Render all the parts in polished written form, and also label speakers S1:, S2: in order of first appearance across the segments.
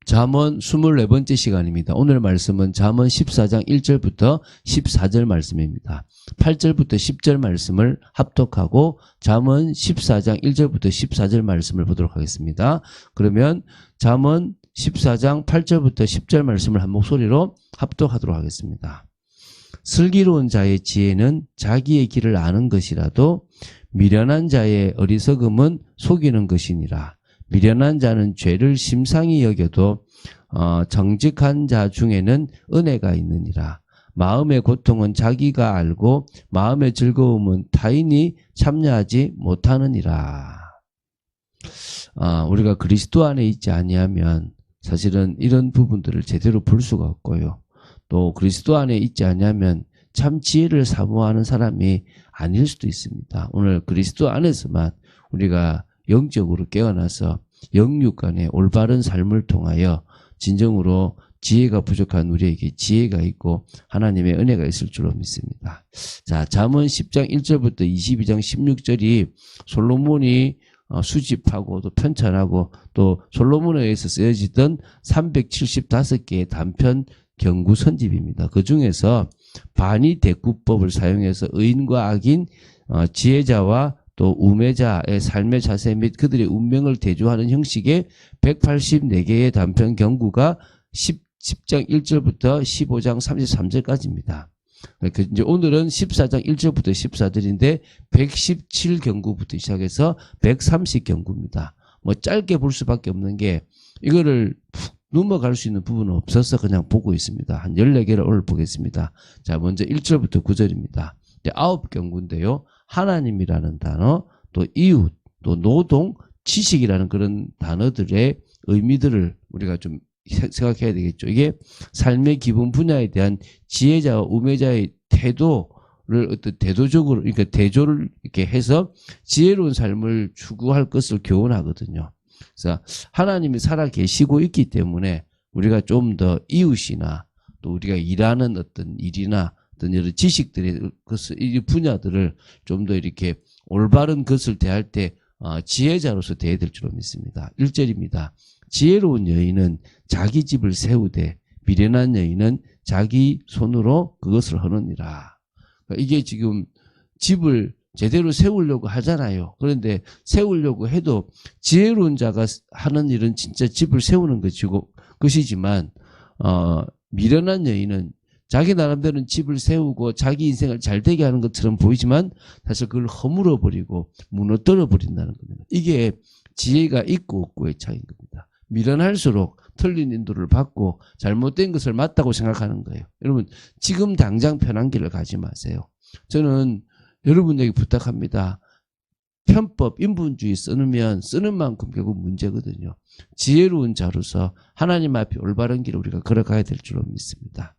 S1: 잠언 24번째 시간입니다. 오늘 말씀은 잠언 14장 1절부터 14절 말씀입니다. 8절부터 10절 말씀을 합독하고 잠언 14장 1절부터 14절 말씀을 보도록 하겠습니다. 그러면 잠언 14장 8절부터 10절 말씀을 한 목소리로 합독하도록 하겠습니다. 슬기로운 자의 지혜는 자기의 길을 아는 것이라도 미련한 자의 어리석음은 속이는 것이니라. 미련한 자는 죄를 심상히 여겨도 정직한 자 중에는 은혜가 있느니라. 마음의 고통은 자기가 알고 마음의 즐거움은 타인이 참여하지 못하느니라. 우리가 그리스도 안에 있지 아니하면 사실은 이런 부분들을 제대로 볼 수가 없고요. 또 그리스도 안에 있지 아니하면 참 지혜를 사모하는 사람이 아닐 수도 있습니다. 오늘 그리스도 안에서만 우리가 영적으로 깨어나서 영육 간의 올바른 삶을 통하여 진정으로 지혜가 부족한 우리에게 지혜가 있고 하나님의 은혜가 있을 줄로 믿습니다. 자, 잠언 10장 1절부터 22장 16절이 솔로몬이 수집하고 또 편찬하고 또 솔로몬에 의해서 쓰여지던 375개의 단편 경구 선집입니다. 그 중에서 반이 대구법을 사용해서 의인과 악인, 지혜자와 또 우매자의 삶의 자세 및 그들의 운명을 대조하는 형식의 184개의 단편 경구가 10장 1절부터 15장 33절까지입니다. 이제 오늘은 14장 1절부터 14절인데 117경구부터 시작해서 130경구입니다. 뭐 짧게 볼 수밖에 없는 게 이거를 푹 넘어갈 수 있는 부분은 없어서 그냥 보고 있습니다. 한 14개를 오늘 보겠습니다. 자, 먼저 1절부터 9절입니다. 9경구인데요. 하나님이라는 단어, 또 이웃, 또 노동, 지식이라는 그런 단어들의 의미들을 우리가 좀 생각해야 되겠죠. 이게 삶의 기본 분야에 대한 지혜자와 우매자의 태도를 어떤 대도적으로, 그러니까 대조를 이렇게 해서 지혜로운 삶을 추구할 것을 교훈하거든요. 그래서 하나님이 살아 계시고 있기 때문에 우리가 좀 더 이웃이나 또 우리가 일하는 어떤 일이나 어떤 여러 지식들의 것을, 이 분야들을 좀 더 이렇게 올바른 것을 대할 때 지혜자로서 대해야 될 줄로 믿습니다. 1절입니다. 지혜로운 여인은 자기 집을 세우되 미련한 여인은 자기 손으로 그것을 하느니라. 그러니까 이게 지금 집을 제대로 세우려고 하잖아요. 그런데 세우려고 해도 지혜로운 자가 하는 일은 진짜 집을 세우는 것이지만 미련한 여인은 자기 나름대로는 집을 세우고 자기 인생을 잘 되게 하는 것처럼 보이지만 사실 그걸 허물어 버리고 무너뜨려 버린다는 겁니다. 이게 지혜가 있고 없고의 차이인 겁니다. 미련할수록 틀린 인도를 받고 잘못된 것을 맞다고 생각하는 거예요. 여러분, 지금 당장 편한 길을 가지 마세요. 저는 여러분에게 부탁합니다. 편법, 인본주의 쓰면 쓰는 만큼 결국 문제거든요. 지혜로운 자로서 하나님 앞에 올바른 길을 우리가 걸어가야 될 줄로 믿습니다.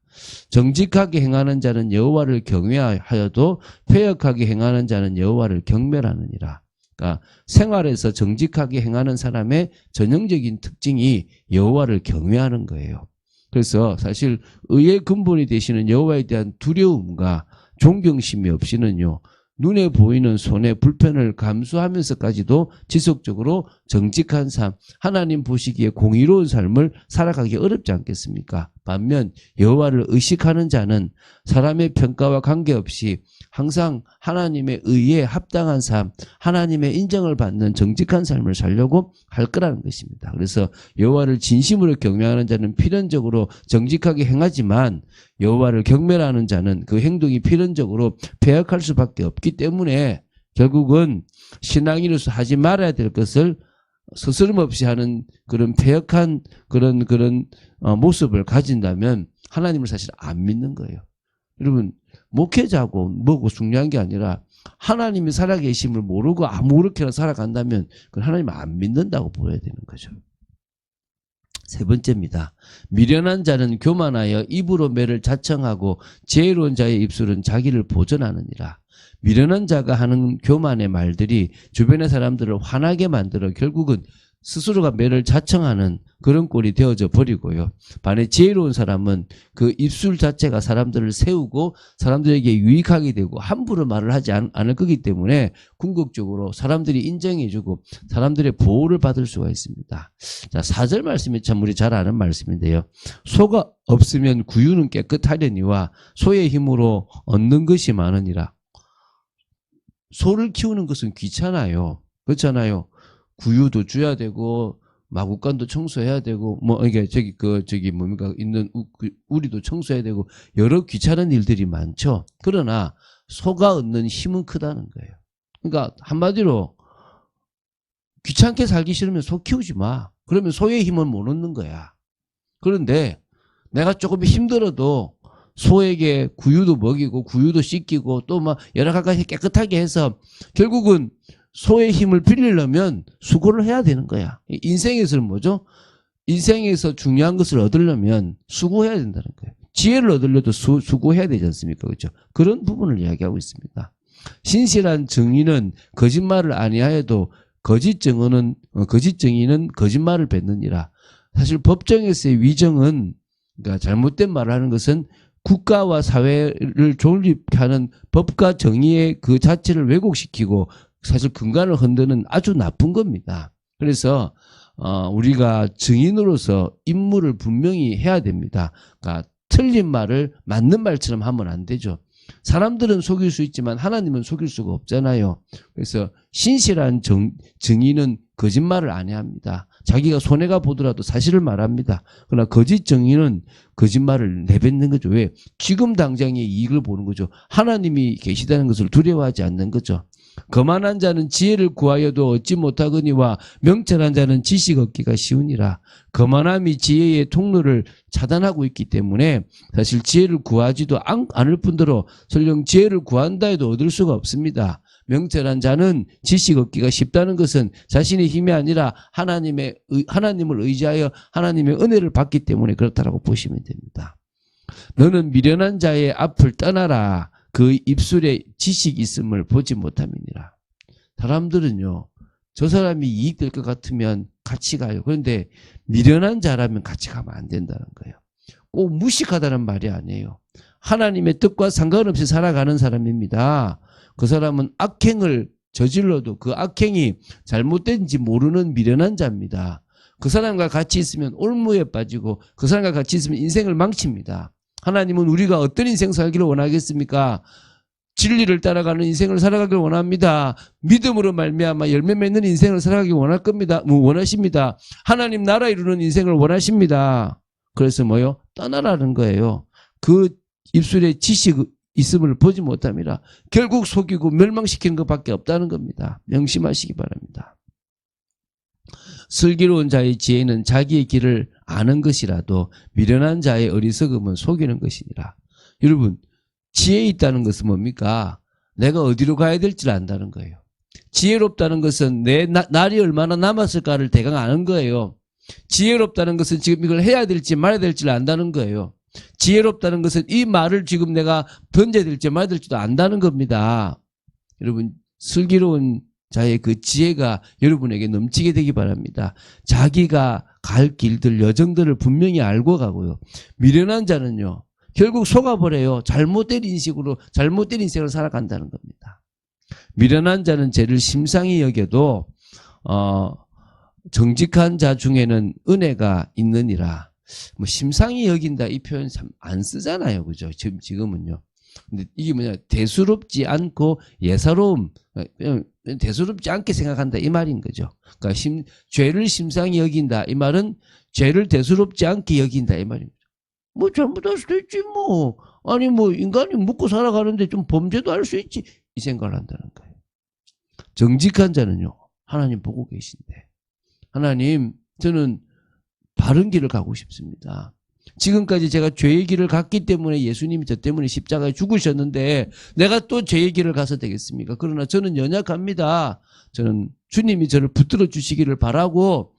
S1: 정직하게 행하는 자는 여호와를 경외하여도 패역하게 행하는 자는 여호와를 경멸하느니라. 그러니까 생활에서 정직하게 행하는 사람의 전형적인 특징이 여호와를 경외하는 거예요. 그래서 사실 의의 근본이 되시는 여호와에 대한 두려움과 존경심이 없이는요, 눈에 보이는 손해 불편을 감수하면서까지도 지속적으로 정직한 삶, 하나님 보시기에 공의로운 삶을 살아가기 어렵지 않겠습니까? 반면 여호와를 의식하는 자는 사람의 평가와 관계없이 항상 하나님의 의에 합당한 삶, 하나님의 인정을 받는 정직한 삶을 살려고 할 거라는 것입니다. 그래서 여호와를 진심으로 경외하는 자는 필연적으로 정직하게 행하지만 여호와를 경멸하는 자는 그 행동이 필연적으로 패역할 수밖에 없기 때문에 결국은 신앙인으로서 하지 말아야 될 것을 스스럼 없이 하는 그런 패역한 그런 모습을 가진다면 하나님을 사실 안 믿는 거예요. 여러분, 목회자고 뭐고 중요한 게 아니라 하나님이 살아계심을 모르고 아무렇게나 살아간다면 그건 하나님을 안 믿는다고 보여야 되는 거죠. 세 번째입니다. 미련한 자는 교만하여 입으로 매를 자청하고 지혜로운 자의 입술은 자기를 보전하느니라. 미련한 자가 하는 교만의 말들이 주변의 사람들을 화나게 만들어 결국은 스스로가 매를 자청하는 그런 꼴이 되어져 버리고요. 반해 지혜로운 사람은 그 입술 자체가 사람들을 세우고 사람들에게 유익하게 되고 함부로 말을 하지 않을 거기 때문에 궁극적으로 사람들이 인정해주고 사람들의 보호를 받을 수가 있습니다. 자, 4절 말씀이 참 우리 잘 아는 말씀인데요. 소가 없으면 구유는 깨끗하려니와 소의 힘으로 얻는 것이 많으니라. 소를 키우는 것은 귀찮아요. 그렇잖아요. 구유도 줘야 되고 마구간도 청소해야 되고 이게 뭡니까 있는 우리도 청소해야 되고 여러 귀찮은 일들이 많죠. 그러나 소가 얻는 힘은 크다는 거예요. 그러니까 한마디로 귀찮게 살기 싫으면 소 키우지 마. 그러면 소의 힘은 못 얻는 거야. 그런데 내가 조금 힘들어도 소에게 구유도 먹이고 구유도 씻기고 또 막 여러 가지 깨끗하게 해서 결국은 소의 힘을 빌리려면 수고를 해야 되는 거야. 인생에서는 뭐죠? 인생에서 중요한 것을 얻으려면 수고해야 된다는 거예요. 지혜를 얻으려도 수고해야 되지 않습니까? 그렇죠? 그런 부분을 이야기하고 있습니다. 신실한 증인은 거짓말을 아니하여도 거짓 증인은 거짓말을 뱉느니라. 사실 법정에서의 위정은 그러니까 잘못된 말을 하는 것은 국가와 사회를 존립하는 법과 정의의 그 자체를 왜곡시키고 사실 근간을 흔드는 아주 나쁜 겁니다. 그래서 우리가 증인으로서 임무를 분명히 해야 됩니다. 그러니까 틀린 말을 맞는 말처럼 하면 안 되죠. 사람들은 속일 수 있지만 하나님은 속일 수가 없잖아요. 그래서 신실한 증인은 거짓말을 안 해야 합니다. 자기가 손해가 보더라도 사실을 말합니다. 그러나 거짓 증인은 거짓말을 내뱉는 거죠. 왜? 지금 당장의 이익을 보는 거죠. 하나님이 계시다는 것을 두려워하지 않는 거죠. 거만한 자는 지혜를 구하여도 얻지 못하거니와 명철한 자는 지식 얻기가 쉬우니라. 거만함이 지혜의 통로를 차단하고 있기 때문에 사실 지혜를 구하지도 않을 뿐더러 설령 지혜를 구한다 해도 얻을 수가 없습니다. 명철한 자는 지식 얻기가 쉽다는 것은 자신의 힘이 아니라 하나님을 의지하여 하나님의 은혜를 받기 때문에 그렇다라고 보시면 됩니다. 너는 미련한 자의 앞을 떠나라. 그 입술에 지식 있음을 보지 못함이니라. 사람들은요, 저 사람이 이익될 것 같으면 같이 가요. 그런데 미련한 자라면 같이 가면 안 된다는 거예요. 꼭 무식하다는 말이 아니에요. 하나님의 뜻과 상관없이 살아가는 사람입니다. 그 사람은 악행을 저질러도 그 악행이 잘못된지 모르는 미련한 자입니다. 그 사람과 같이 있으면 올무에 빠지고 그 사람과 같이 있으면 인생을 망칩니다. 하나님은 우리가 어떤 인생 살기를 원하겠습니까? 진리를 따라가는 인생을 살아가길 원합니다. 믿음으로 말미암아 열매 맺는 인생을 살아가길 원하십니다. 하나님 나라 이루는 인생을 원하십니다. 그래서 뭐요? 떠나라는 거예요. 그 입술에 지식 있음을 보지 못함이라. 결국 속이고 멸망시키는 것밖에 없다는 겁니다. 명심하시기 바랍니다. 슬기로운 자의 지혜는 자기의 길을 아는 것이라도 미련한 자의 어리석음은 속이는 것이니라. 여러분, 지혜 있다는 것은 뭡니까? 내가 어디로 가야 될지를 안다는 거예요. 지혜롭다는 것은 내 날이 얼마나 남았을까를 대강 아는 거예요. 지혜롭다는 것은 지금 이걸 해야 될지 말아야 될지를 안다는 거예요. 지혜롭다는 것은 이 말을 지금 내가 던져야 될지 말아야 될지도 안다는 겁니다. 여러분, 슬기로운 자의 그 지혜가 여러분에게 넘치게 되기 바랍니다. 자기가 갈 길들, 여정들을 분명히 알고 가고요. 미련한 자는요, 결국 속아버려요. 잘못된 인식으로, 잘못된 인생을 살아간다는 겁니다. 미련한 자는 죄를 심상히 여겨도, 정직한 자 중에는 은혜가 있느니라. 뭐, 심상히 여긴다, 이 표현 참 안 쓰잖아요. 그죠? 지금은요. 근데 이게 뭐냐, 대수롭지 않고 예사로움, 대수롭지 않게 생각한다 이 말인 거죠. 그러니까 죄를 심상히 여긴다 이 말은 죄를 대수롭지 않게 여긴다 이 말인 거죠. 뭐 잘못할 수도 있지 뭐. 아니 뭐 인간이 묵고 살아가는데 좀 범죄도 할 수 있지 이 생각을 한다는 거예요. 정직한 자는요, 하나님 보고 계신데, 하나님 저는 바른 길을 가고 싶습니다. 지금까지 제가 죄의 길을 갔기 때문에 예수님이 저 때문에 십자가에 죽으셨는데 내가 또 죄의 길을 가서 되겠습니까? 그러나 저는 연약합니다. 저는 주님이 저를 붙들어 주시기를 바라고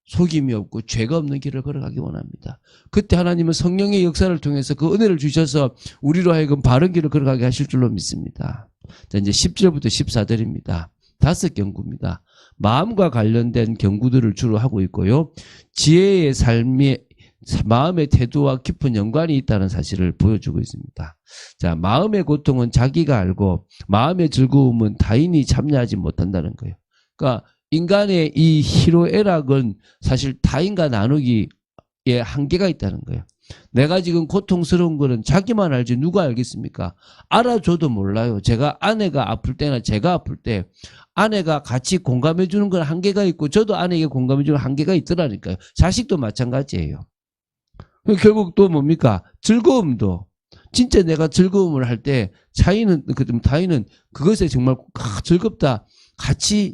S1: 속임이 없고 죄가 없는 길을 걸어가기 원합니다. 그때 하나님은 성령의 역사를 통해서 그 은혜를 주셔서 우리로 하여금 바른 길을 걸어가게 하실 줄로 믿습니다. 자, 이제 10절부터 14절입니다. 5경구입니다. 마음과 관련된 경구들을 주로 하고 있고요. 지혜의 삶이 마음의 태도와 깊은 연관이 있다는 사실을 보여주고 있습니다. 자, 마음의 고통은 자기가 알고 마음의 즐거움은 타인이 참여하지 못한다는 거예요. 그러니까 인간의 이 희로애락은 사실 타인과 나누기에 한계가 있다는 거예요. 내가 지금 고통스러운 거는 자기만 알지 누가 알겠습니까? 알아줘도 몰라요. 제가 아내가 아플 때나 제가 아플 때 아내가 같이 공감해 주는 건 한계가 있고 저도 아내에게 공감해 주는 한계가 있더라니까요. 자식도 마찬가지예요. 결국 또 뭡니까? 즐거움도 진짜 내가 즐거움을 할 때 타인은 그것에 정말 즐겁다.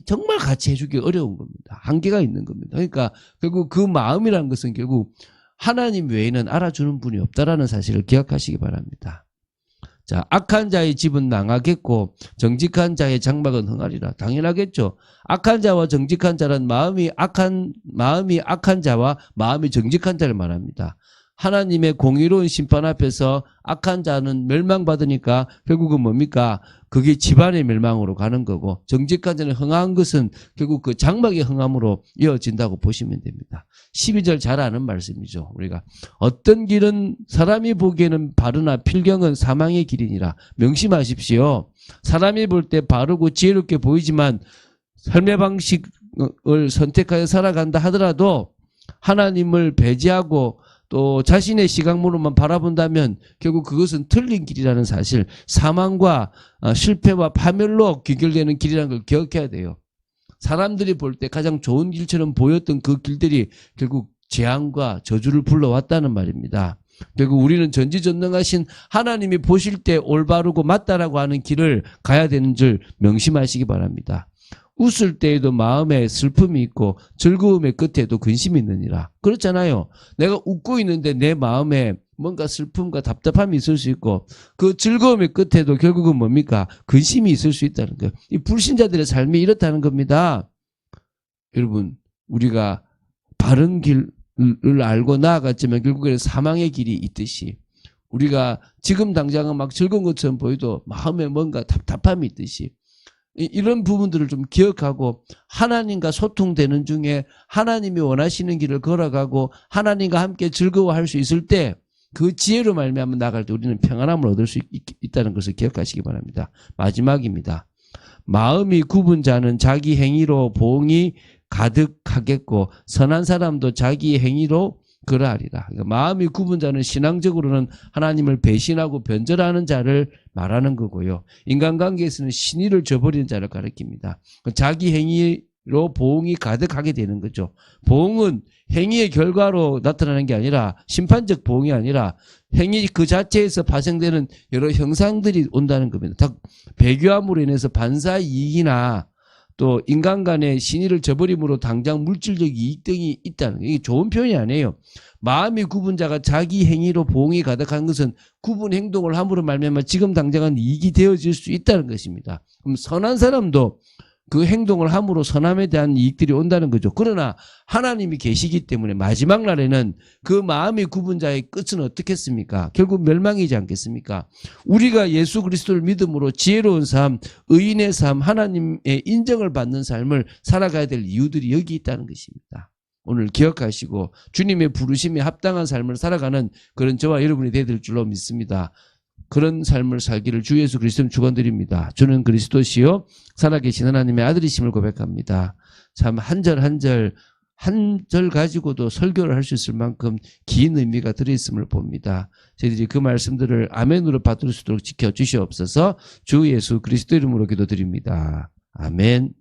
S1: 정말 같이 해주기 어려운 겁니다. 한계가 있는 겁니다. 그러니까 결국 그 마음이라는 것은 결국 하나님 외에는 알아주는 분이 없다라는 사실을 기억하시기 바랍니다. 자, 악한 자의 집은 낭하겠고 정직한 자의 장막은 흥하리라. 당연하겠죠. 악한 자와 정직한 자란 마음이 악한 자와 마음이 정직한 자를 말합니다. 하나님의 공의로운 심판 앞에서 악한 자는 멸망받으니까 결국은 뭡니까? 그게 집안의 멸망으로 가는 거고 정직한 자는 흥한 것은 결국 그 장막의 흥함으로 이어진다고 보시면 됩니다. 12절 잘 아는 말씀이죠. 우리가 어떤 길은 사람이 보기에는 바르나 필경은 사망의 길이니라. 명심하십시오. 사람이 볼 때 바르고 지혜롭게 보이지만 삶의 방식을 선택하여 살아간다 하더라도 하나님을 배제하고 또 자신의 시각으로만 바라본다면 결국 그것은 틀린 길이라는 사실, 사망과 실패와 파멸로 귀결되는 길이라는 걸 기억해야 돼요. 사람들이 볼 때 가장 좋은 길처럼 보였던 그 길들이 결국 재앙과 저주를 불러왔다는 말입니다. 결국 우리는 전지전능하신 하나님이 보실 때 올바르고 맞다라고 하는 길을 가야 되는 줄 명심하시기 바랍니다. 웃을 때에도 마음에 슬픔이 있고 즐거움의 끝에도 근심이 있느니라. 그렇잖아요. 내가 웃고 있는데 내 마음에 뭔가 슬픔과 답답함이 있을 수 있고 그 즐거움의 끝에도 결국은 뭡니까? 근심이 있을 수 있다는 거예요. 이 불신자들의 삶이 이렇다는 겁니다. 여러분, 우리가 바른 길을 알고 나아갔지만 결국에는 사망의 길이 있듯이 우리가 지금 당장은 막 즐거운 것처럼 보여도 마음에 뭔가 답답함이 있듯이 이런 부분들을 좀 기억하고 하나님과 소통되는 중에 하나님이 원하시는 길을 걸어가고 하나님과 함께 즐거워할 수 있을 때 그 지혜로 말미암아 나갈 때 우리는 평안함을 얻을 수 있다는 것을 기억하시기 바랍니다. 마지막입니다. 마음이 굽은 자는 자기 행위로 보응이 가득하겠고 선한 사람도 자기 행위로 그러하리라. 그러니까 마음이 굽은 자는 신앙적으로는 하나님을 배신하고 변절하는 자를 말하는 거고요. 인간관계에서는 신의를 저버리는 자를 가리킵니다. 자기 행위로 보응이 가득하게 되는 거죠. 보응은 행위의 결과로 나타나는 게 아니라 심판적 보응이 아니라 행위 그 자체에서 발생되는 여러 형상들이 온다는 겁니다. 배교함으로 인해서 반사 이익이나 또 인간 간의 신의를 저버림으로 당장 물질적 이익 등이 있다는 거예요. 이게 좋은 표현이 아니에요. 마음이 굽은 자가 자기 행위로 보응이 가득한 것은 굽은 행동을 함으로 말미암아 지금 당장은 이익이 되어질 수 있다는 것입니다. 그럼 선한 사람도 그 행동을 함으로 선함에 대한 이익들이 온다는 거죠. 그러나 하나님이 계시기 때문에 마지막 날에는 그 마음이 굽은 자의 끝은 어떻겠습니까? 결국 멸망이지 않겠습니까? 우리가 예수 그리스도를 믿음으로 지혜로운 삶, 의인의 삶, 하나님의 인정을 받는 삶을 살아가야 될 이유들이 여기 있다는 것입니다. 오늘 기억하시고 주님의 부르심에 합당한 삶을 살아가는 그런 저와 여러분이 되야 될 줄로 믿습니다. 그런 삶을 살기를 주 예수 그리스도는 축원드립니다. 주는 그리스도시요 살아계신 하나님의 아들이심을 고백합니다. 참 한 절 한 절 가지고도 설교를 할 수 있을 만큼 긴 의미가 들어있음을 봅니다. 저희들이 그 말씀들을 아멘으로 받을 수 있도록 지켜주시옵소서. 주 예수 그리스도 이름으로 기도드립니다. 아멘.